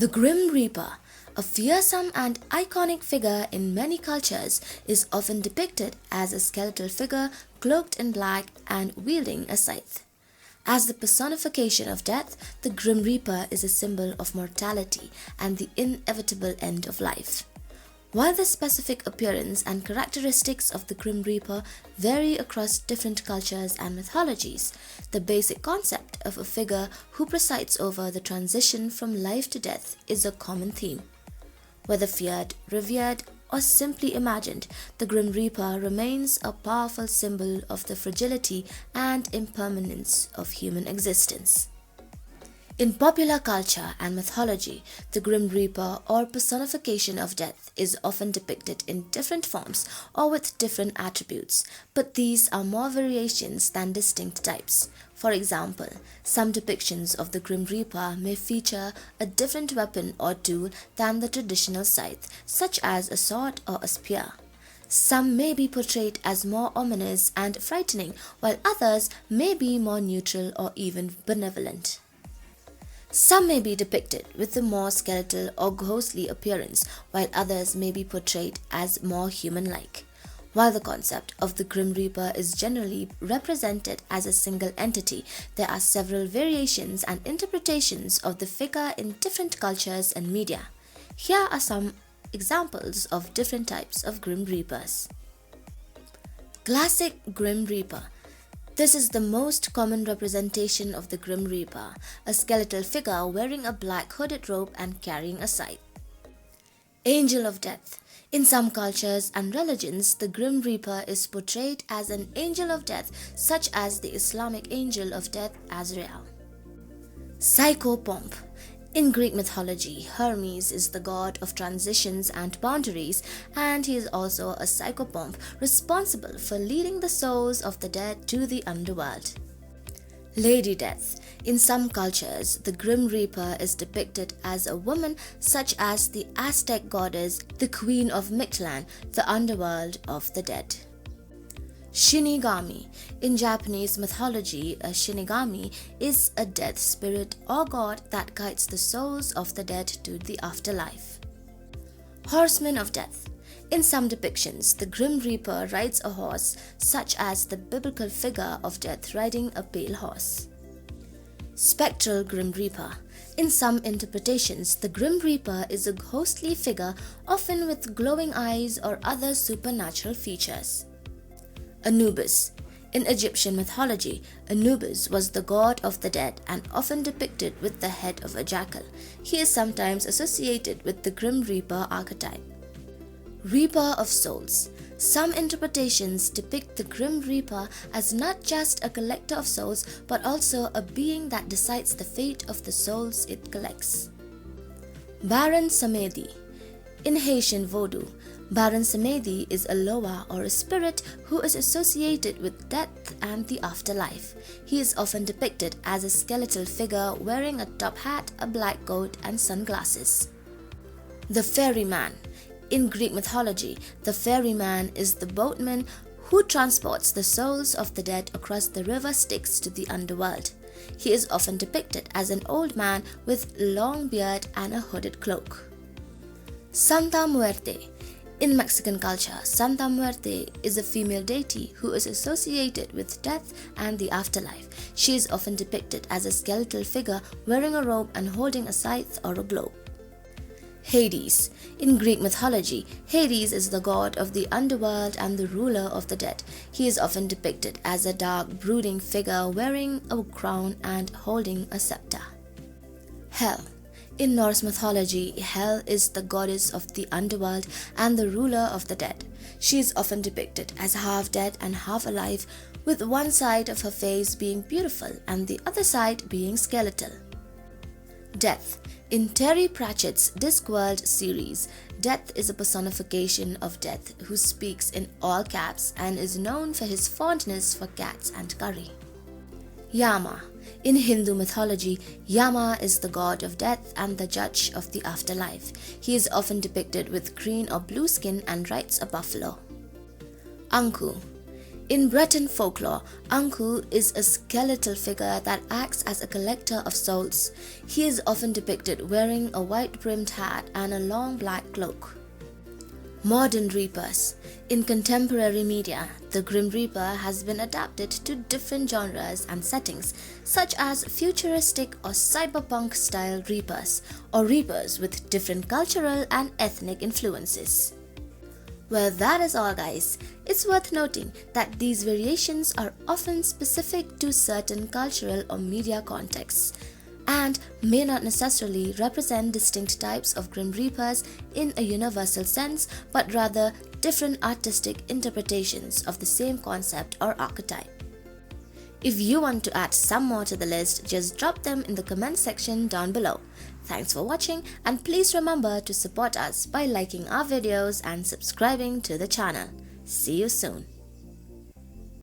The Grim Reaper, a fearsome and iconic figure in many cultures, is often depicted as a skeletal figure cloaked in black and wielding a scythe. As the personification of death, the Grim Reaper is a symbol of mortality and the inevitable end of life. While the specific appearance and characteristics of the Grim Reaper vary across different cultures and mythologies, the basic concept of a figure who presides over the transition from life to death is a common theme. Whether feared, revered, or simply imagined, the Grim Reaper remains a powerful symbol of the fragility and impermanence of human existence. In popular culture and mythology, the Grim Reaper or personification of death is often depicted in different forms or with different attributes, but these are more variations than distinct types. For example, some depictions of the Grim Reaper may feature a different weapon or tool than the traditional scythe, such as a sword or a spear. Some may be portrayed as more ominous and frightening, while others may be more neutral or even benevolent. Some may be depicted with a more skeletal or ghostly appearance, while others may be portrayed as more human-like. While the concept of the Grim Reaper is generally represented as a single entity, there are several variations and interpretations of the figure in different cultures and media. Here are some examples of different types of Grim Reapers. Classic Grim Reaper. This is the most common representation of the Grim Reaper, a skeletal figure wearing a black hooded robe and carrying a scythe. Angel of Death. In some cultures and religions, the Grim Reaper is portrayed as an angel of death, such as the Islamic angel of death Azrael. Psychopomp. In Greek mythology, Hermes is the god of transitions and boundaries, and he is also a psychopomp responsible for leading the souls of the dead to the underworld. Lady Death. In some cultures, the Grim Reaper is depicted as a woman such as the Aztec goddess, the Queen of Mictlan, the underworld of the dead. Shinigami. In Japanese mythology, a shinigami is a death spirit or god that guides the souls of the dead to the afterlife. Horseman of Death. In some depictions, the Grim Reaper rides a horse, such as the biblical figure of death riding a pale horse. Spectral Grim Reaper. In some interpretations, the Grim Reaper is a ghostly figure, often with glowing eyes or other supernatural features. Anubis. In Egyptian mythology, Anubis was the god of the dead and often depicted with the head of a jackal. He is sometimes associated with the Grim Reaper archetype. Reaper of Souls. Some interpretations depict the Grim Reaper as not just a collector of souls, but also a being that decides the fate of the souls it collects. Baron Samedi. In Haitian Vodou, Baron Samedi is a loa or a spirit who is associated with death and the afterlife. He is often depicted as a skeletal figure wearing a top hat, a black coat, and sunglasses. The Ferryman. In Greek mythology, the ferryman is the boatman who transports the souls of the dead across the river Styx to the underworld. He is often depicted as an old man with long beard and a hooded cloak. Santa Muerte. In Mexican culture, Santa Muerte is a female deity who is associated with death and the afterlife. She is often depicted as a skeletal figure wearing a robe and holding a scythe or a globe. Hades. In Greek mythology, Hades is the god of the underworld and the ruler of the dead. He is often depicted as a dark, brooding figure wearing a crown and holding a scepter. Hel. In Norse mythology, Hel is the goddess of the underworld and the ruler of the dead. She is often depicted as half dead and half alive, with one side of her face being beautiful and the other side being skeletal. Death. In Terry Pratchett's Discworld series, Death is a personification of death who speaks in all caps and is known for his fondness for cats and curry. Yama. In Hindu mythology, Yama is the god of death and the judge of the afterlife. He is often depicted with green or blue skin and rides a buffalo. Anku. In Breton folklore, Ankou is a skeletal figure that acts as a collector of souls. He is often depicted wearing a white-brimmed hat and a long black cloak. Modern reapers. In contemporary media, the Grim Reaper has been adapted to different genres and settings, such as futuristic or cyberpunk-style reapers, or reapers with different cultural and ethnic influences. Well, that is all, guys. It's worth noting that these variations are often specific to certain cultural or media contexts and may not necessarily represent distinct types of Grim Reapers in a universal sense, but rather different artistic interpretations of the same concept or archetype. If you want to add some more to the list, just drop them in the comment section down below. Thanks for watching, and please remember to support us by liking our videos and subscribing to the channel. See you soon.